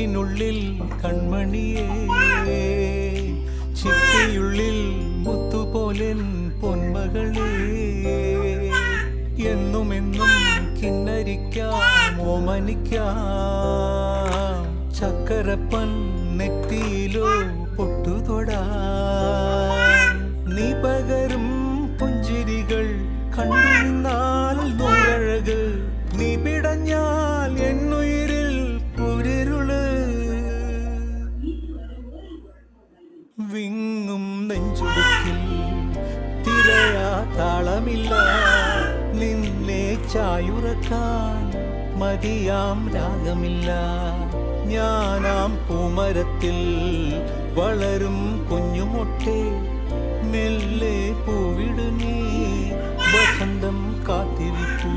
കൂട്ടിനുള്ളിൽ കൺമണിയേ, ചിപ്പിയുള്ളിൽ മുത്തുപോലെൻ പൊന്മകളേ, എന്നുമെന്നും കിന്നരിക്കാം ഓമനിക്കാം, ചക്കരപ്പൻ നെറ്റിയിലോ പൊട്ടുതൊടാ, നീ പകരും പുഞ്ചിരികൾ കണ്ടു നിന്നാൽ നൂറഴക്, നീ പിടഞ്ഞാൽ എന്നുയിരിൽ കുരിരുള്, വിങ്ങും നെഞ്ചുടുക്കിൽ തിരയാ താളമില്ല, നിന്നെ ചായുറക്കാൻ മതിയാം രാഗമില്ല, ഞാനാം പൂമരത്തിൽ വളരും കുഞ്ഞുമൊട്ടെ, മെല്ലെ പൂവിടു നീ വസന്തം കാത്തിരിക്കൂ.